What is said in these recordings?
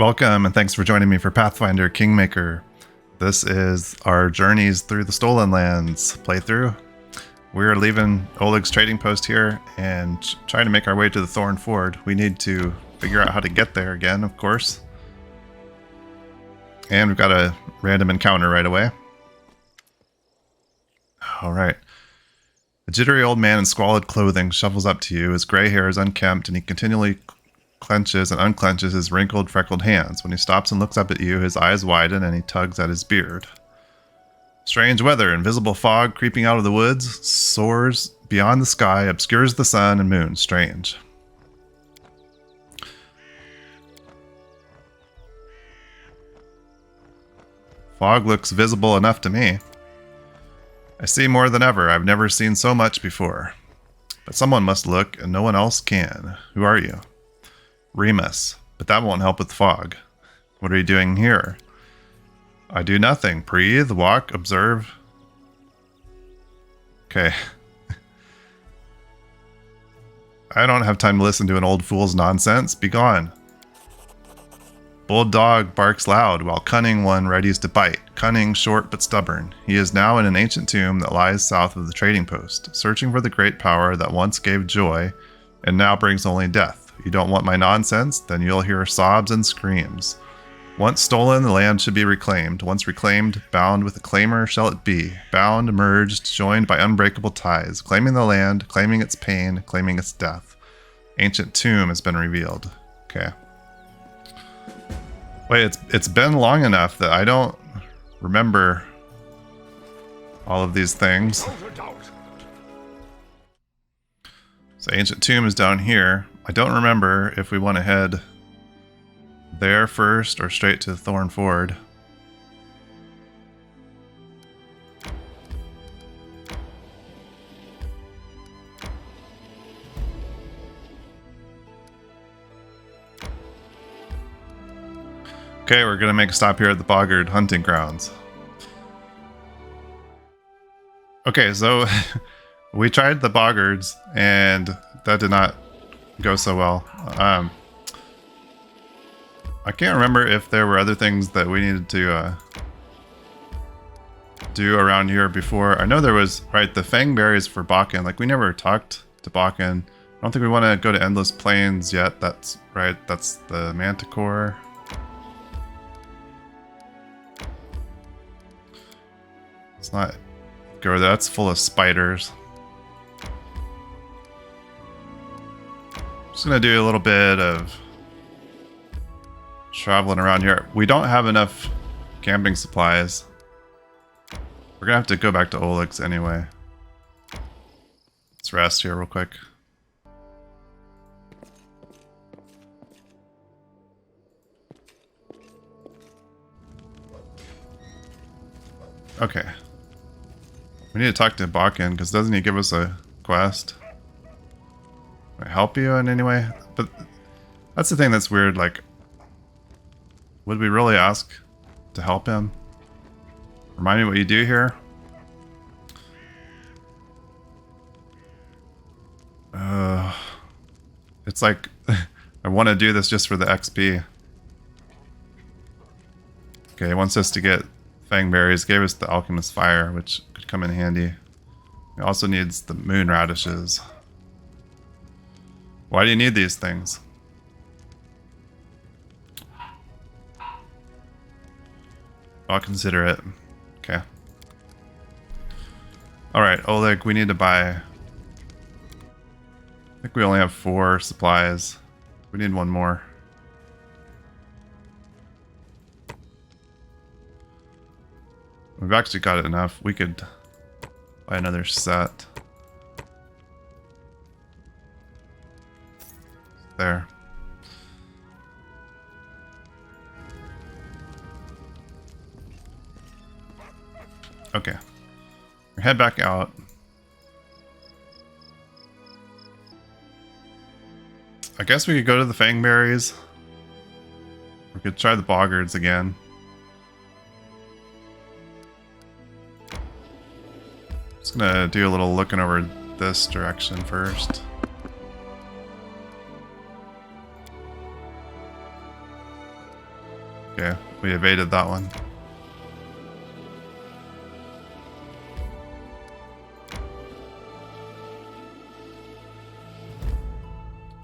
Welcome and thanks for joining me for Pathfinder Kingmaker. This is our Journeys Through the Stolen Lands playthrough. We're leaving Oleg's trading post here and trying to make our way to the Thorn Ford. We need to figure out how to get there again, of course. And we've got a random encounter right away. Alright. A jittery old man in squalid clothing shuffles up to you. His gray hair is unkempt and he continually clenches and unclenches his wrinkled, freckled hands. When he stops and looks up at you, his eyes widen and he tugs at his beard. Strange weather, invisible fog creeping out of the woods, soars beyond the sky, obscures the sun and moon. Strange. Fog looks visible enough to me. I see more than ever. I've never seen so much before. But someone must look, and no one else can. Who are you? Remus. But that won't help with fog. What are you doing here? I do nothing. Breathe, walk, observe. Okay. I don't have time to listen to an old fool's nonsense. Be gone. Bold dog barks loud, while cunning one readies to bite. Cunning, short but stubborn. He is now in an ancient tomb that lies south of the trading post, searching for the great power that once gave joy, and now brings only death. You don't want my nonsense? Then you'll hear sobs and screams. Once stolen, the land should be reclaimed. Once reclaimed, bound with a claimer shall it be. Bound, merged, joined by unbreakable ties. Claiming the land, claiming its pain, claiming its death. Ancient tomb has been revealed. Okay. Wait, it's been long enough that I don't remember all of these things. So ancient tomb is down here. I don't remember if we want to head there first or straight to Thorn Ford. Okay, we're gonna make a stop here at the Boggard hunting grounds. Okay, so we tried the Boggards and that did not go so well. I can't remember if there were other things that we needed to do around here before. I know there was, right, the fang berries for Bakken. Like, we never talked to Bakken. I don't think we want to go to Endless Plains yet. That's right, that's the Manticore. Let's not go there. That's full of spiders. Just gonna do a little bit of traveling around here. We don't have enough camping supplies. We're gonna have to go back to Oleg's anyway. Let's rest here real quick. Okay. We need to talk to Bakken, because doesn't he give us a quest? Can I help you in any way? But that's the thing that's weird, like, would we really ask to help him? Remind me what you do here? It's like, I want to do this just for the XP. Okay, he wants us to get fangberries, gave us the alchemist fire, which could come in handy. He also needs the moon radishes. Why do you need these things? I'll consider it. Okay. Alright, Oleg, we need to buy... I think we only have 4 supplies. We need one more. We've actually got enough. We could buy another set. There. Okay. We head back out. I guess we could go to the Fangberries. We could try the Boggards again. Just gonna do a little looking over this direction first. Okay, we evaded that one.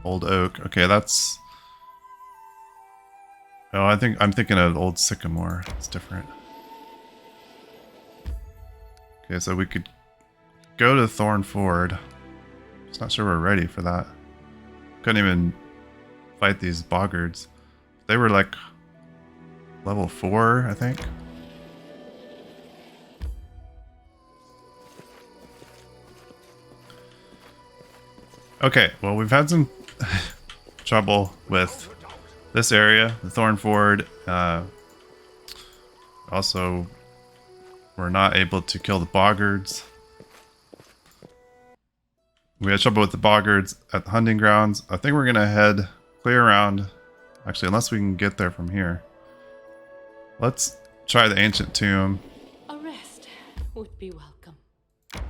Old oak. Okay, that's... Oh, I'm thinking of old sycamore. It's different. Okay, so we could go to Thorn Ford. Just not sure we're ready for that. Couldn't even fight these boggards. They were like level 4, I think. Okay, well, we've had some trouble with this area, the Thorn Ford. Also, we're not able to kill the boggards. We had trouble with the boggards at the hunting grounds. I think we're going to head clear around. Actually, unless we can get there from here. Let's try the ancient tomb. A rest would be welcome. Let's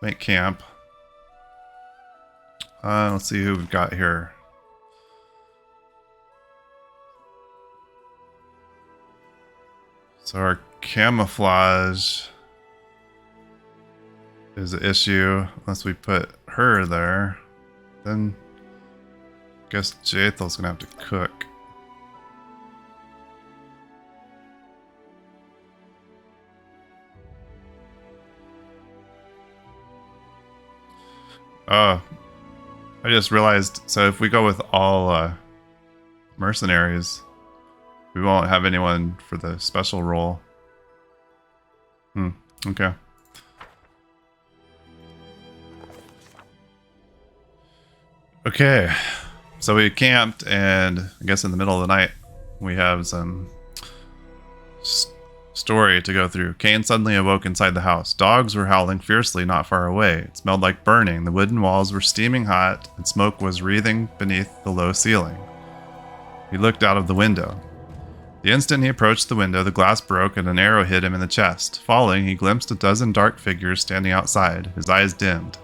make camp. Let's see who we've got here. So our camouflage is an issue unless we put her there. Then I guess Jathel's gonna have to cook. Oh, I just realized, so if we go with all mercenaries, we won't have anyone for the special role. Okay. Okay, so we camped, and I guess in the middle of the night, we have some story to go through. Cain suddenly awoke inside the house. Dogs were howling fiercely not far away. It smelled like burning. The wooden walls were steaming hot, and smoke was wreathing beneath the low ceiling. He looked out of the window. The instant he approached the window, the glass broke and an arrow hit him in the chest. Falling, he glimpsed a dozen dark figures standing outside. His eyes dimmed.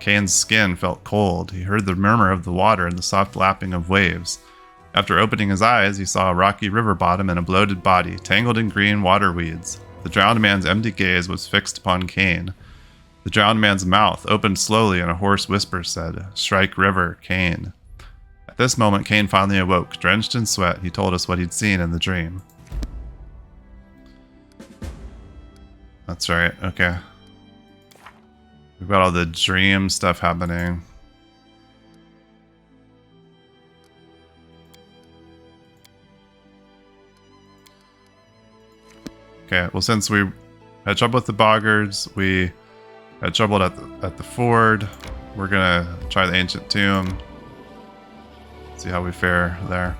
Cain's skin felt cold. He heard the murmur of the water and the soft lapping of waves. After opening his eyes, he saw a rocky river bottom and a bloated body, tangled in green water weeds. The drowned man's empty gaze was fixed upon Cain. The drowned man's mouth opened slowly and a hoarse whisper said, "Strike river, Cain." At this moment, Cain finally awoke. Drenched in sweat, he told us what he'd seen in the dream. That's right, okay. We've got all the dream stuff happening. Okay, well, since we had trouble with the boggards, we had trouble at the ford. We're gonna try the ancient tomb. See how we fare there.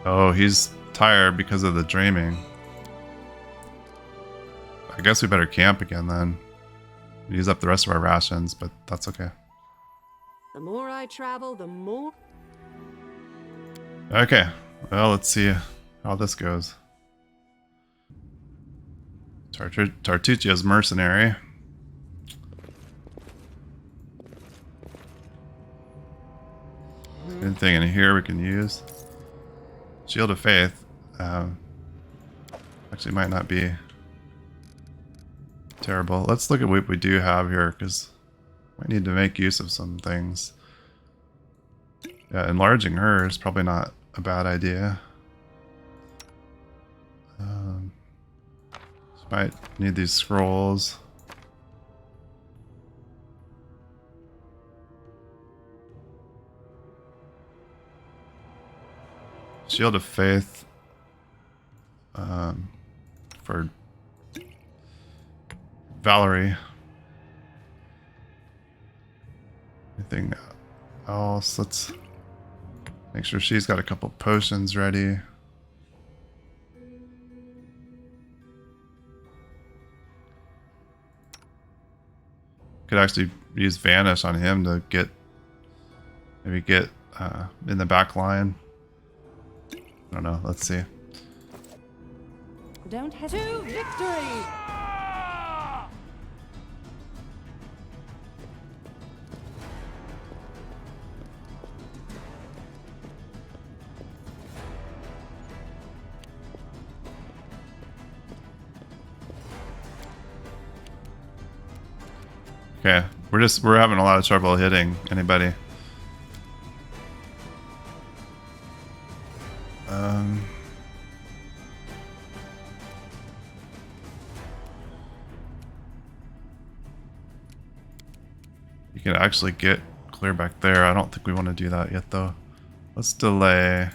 Oh, he's tired because of the dreaming. I guess we better camp again then. Use up the rest of our rations, but that's okay. The more I travel, the more... Okay, well, let's see how this goes. Tartuccio's mercenary. Anything in here we can use? Shield of Faith. Actually might not be terrible. Let's look at what we do have here, because we need to make use of some things. Yeah, enlarging her is probably not a bad idea. Might need these scrolls. Shield of Faith for Valerie. Anything else? Let's make sure she's got a couple potions ready. Could actually use Vanish on him to maybe get in the back line. I don't know. Let's see. Don't hesitate. To victory! Okay, we're having a lot of trouble hitting anybody. You can actually get clear back there. I don't think we want to do that yet though. Let's delay.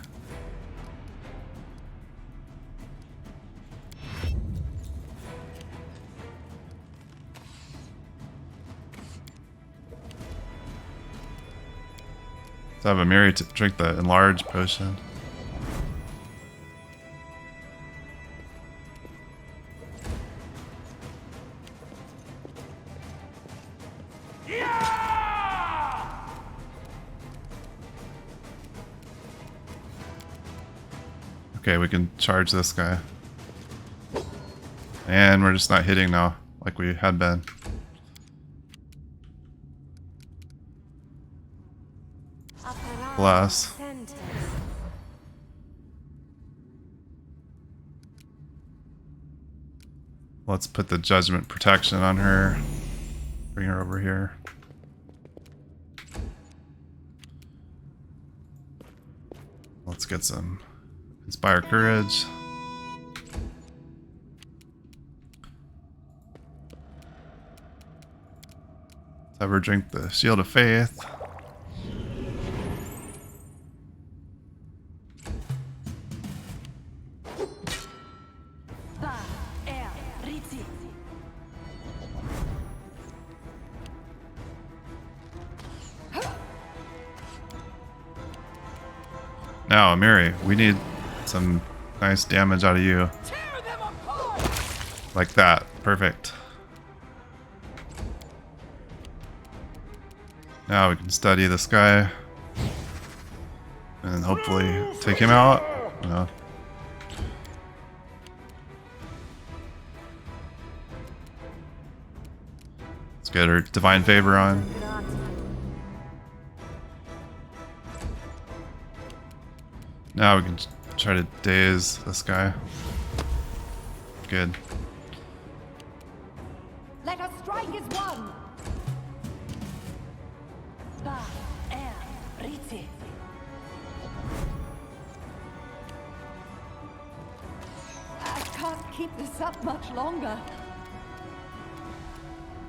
Let's have Amiri to drink the enlarged potion. Okay, we can charge this guy. And we're just not hitting now, like we had been. Bless. Let's put the judgment protection on her. Bring her over here. Let's get some Inspire Courage. Let's have her drink the Shield of Faith. Now, Amiri, we need some nice damage out of you. Like that. Perfect. Now we can study this guy. And hopefully take him out. No. Let's get her Divine Favor on. Now we can try to daze this guy. Good. Let us strike as one. I can't keep this up much longer.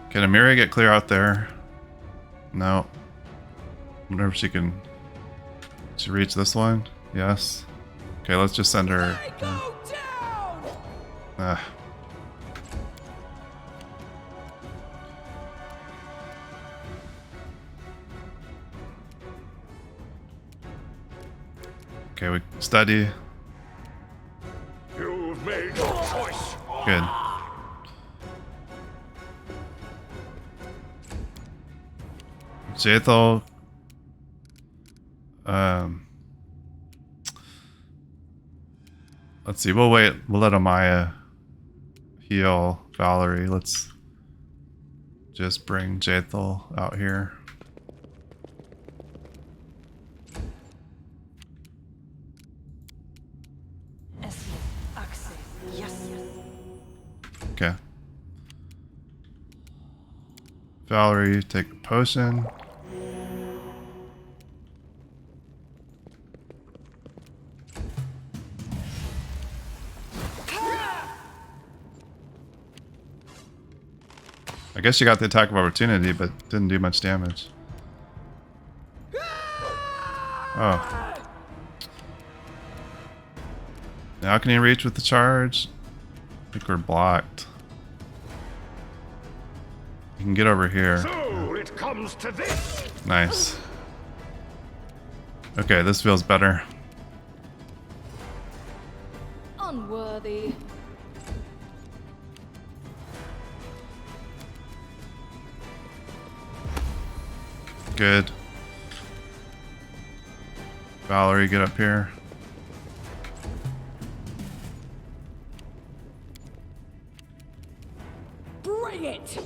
Can Amiri get clear out there? No. Wonder if she can. She reach this one? Yes. Okay, let's just send her. Okay, we study. You've made your choice. Good. Jaethal. Let's see. We'll wait. We'll let Amaya heal Valerie. Let's just bring Jaethal out here. Okay. Valerie, take a potion. I guess you got the attack of opportunity, but didn't do much damage. Oh. Now can he reach with the charge? I think we're blocked. You can get over here. So it comes to this. Nice. Okay, this feels better. Unworthy. Good. Valerie, get up here. Bring it!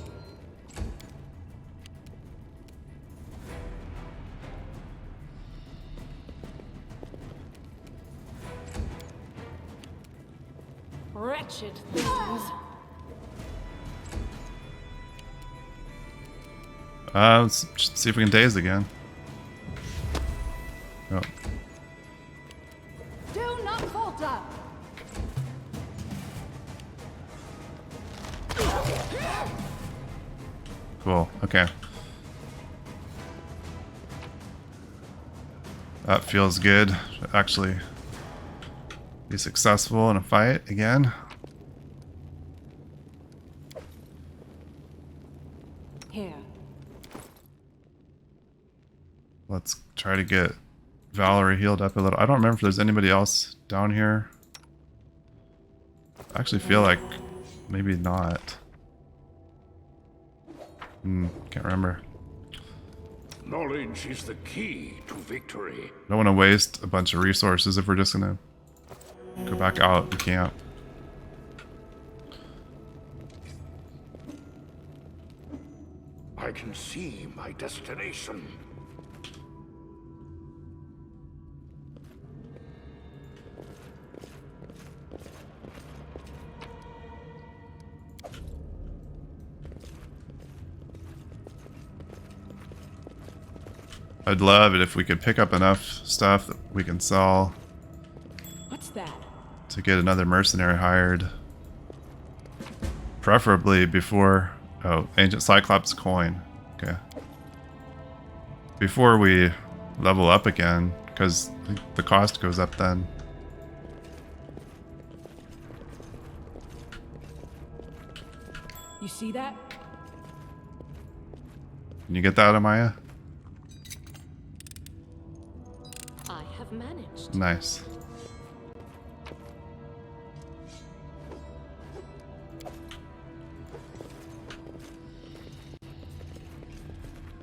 Wretched things. Let's see if we can daze again. Oh. Do not falter. Cool. Okay. That feels good. Should actually be successful in a fight again. Here. Let's try to get Valerie healed up a little. I don't remember if there's anybody else down here. I actually feel like maybe not. Can't remember. Knowledge is the key to victory. Don't want to waste a bunch of resources if we're just gonna go back out and camp. I can see my destination. I'd love it if we could pick up enough stuff that we can sell What's that? to get another mercenary hired. Preferably before... Oh, Ancient Cyclops coin. Okay. Before we level up again, because the cost goes up then. You see that? Can you get that, Amaya? I have managed. Nice.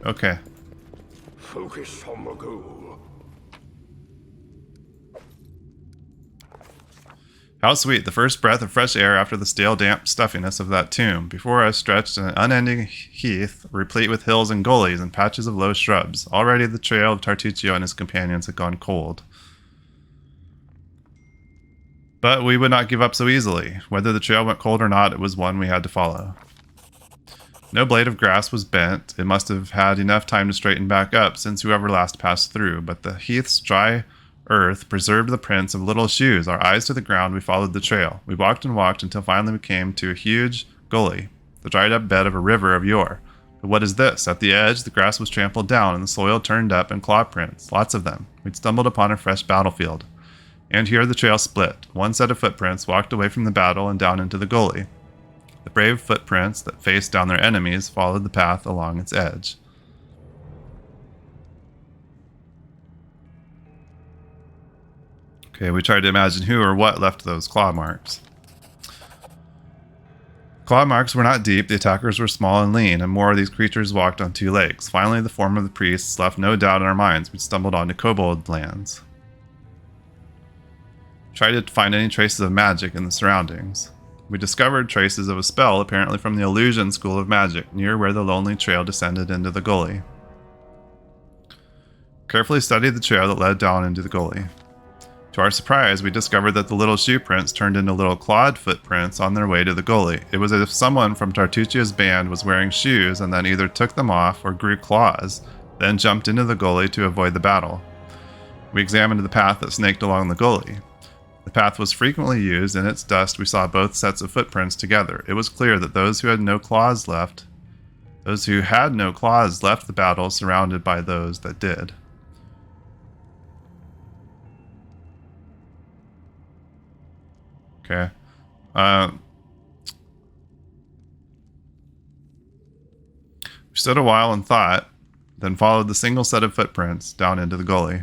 Okay. Focus on the goal. How sweet, the first breath of fresh air after the stale, damp stuffiness of that tomb. Before us stretched an unending heath, replete with hills and gullies and patches of low shrubs. Already the trail of Tartuccio and his companions had gone cold. But we would not give up so easily. Whether the trail went cold or not, it was one we had to follow. No blade of grass was bent. It must have had enough time to straighten back up since whoever last passed through, but the heath's dry earth preserved the prints of little shoes. Our eyes to the ground, we followed the trail. We walked and walked until finally we came to a huge gully, the dried up bed of a river of yore. But what is this? At the edge, the grass was trampled down and the soil turned up in claw prints, lots of them. We'd stumbled upon a fresh battlefield. And here the trail split. One set of footprints walked away from the battle and down into the gully. The brave footprints that faced down their enemies followed the path along its edge. Okay, we tried to imagine who or what left those claw marks. Claw marks were not deep, the attackers were small and lean, and more of these creatures walked on two legs. Finally, the form of the priests left no doubt in our minds. We'd stumbled onto kobold lands. Tried to find any traces of magic in the surroundings. We discovered traces of a spell, apparently from the Illusion School of Magic, near where the lonely trail descended into the gully. Carefully studied the trail that led down into the gully. To our surprise, we discovered that the little shoe prints turned into little clawed footprints on their way to the gully. It was as if someone from Tartuccio's band was wearing shoes and then either took them off or grew claws, then jumped into the gully to avoid the battle. We examined the path that snaked along the gully. The path was frequently used. In its dust, we saw both sets of footprints together. It was clear that those who had no claws left the battle surrounded by those that did. Okay. We stood a while and thought, then followed the single set of footprints down into the gully.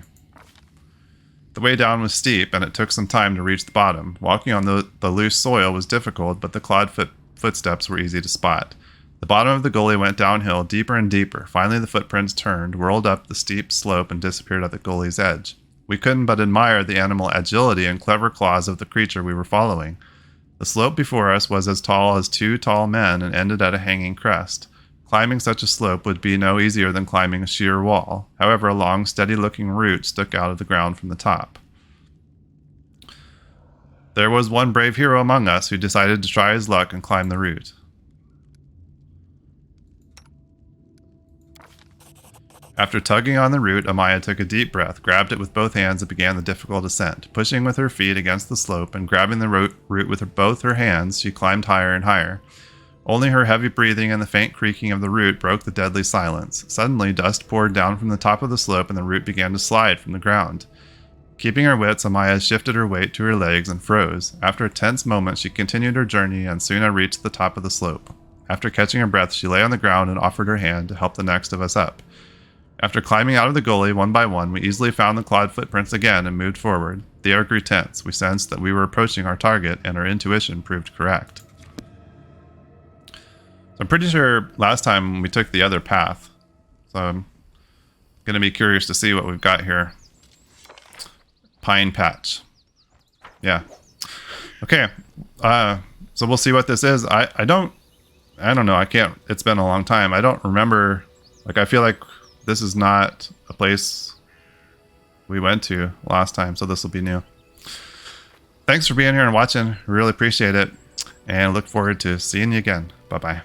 The way down was steep, and it took some time to reach the bottom. Walking on the loose soil was difficult, but the clawed footsteps were easy to spot. The bottom of the gully went downhill, deeper and deeper. Finally, the footprints turned, whirled up the steep slope, and disappeared at the gully's edge. We couldn't but admire the animal agility and clever claws of the creature we were following. The slope before us was as tall as two tall men and ended at a hanging crest. Climbing such a slope would be no easier than climbing a sheer wall. However, a long, steady-looking root stuck out of the ground from the top. There was one brave hero among us who decided to try his luck and climb the root. After tugging on the root, Amaya took a deep breath, grabbed it with both hands, and began the difficult ascent. Pushing with her feet against the slope and grabbing the root with both her hands, she climbed higher and higher. Only her heavy breathing and the faint creaking of the root broke the deadly silence. Suddenly, dust poured down from the top of the slope and the root began to slide from the ground. Keeping her wits, Amaya shifted her weight to her legs and froze. After a tense moment, she continued her journey and soon had reached the top of the slope. After catching her breath, she lay on the ground and offered her hand to help the next of us up. After climbing out of the gully one by one, we easily found the clawed footprints again and moved forward. The air grew tense. We sensed that we were approaching our target, and our intuition proved correct. So I'm pretty sure last time we took the other path. So I'm going to be curious to see what we've got here. Pine patch. Yeah. Okay. So we'll see what this is. I don't know. I can't. It's been a long time. I don't remember. Like, I feel like this is not a place we went to last time, so this will be new. Thanks for being here and watching. Really appreciate it, and look forward to seeing you again. Bye-bye.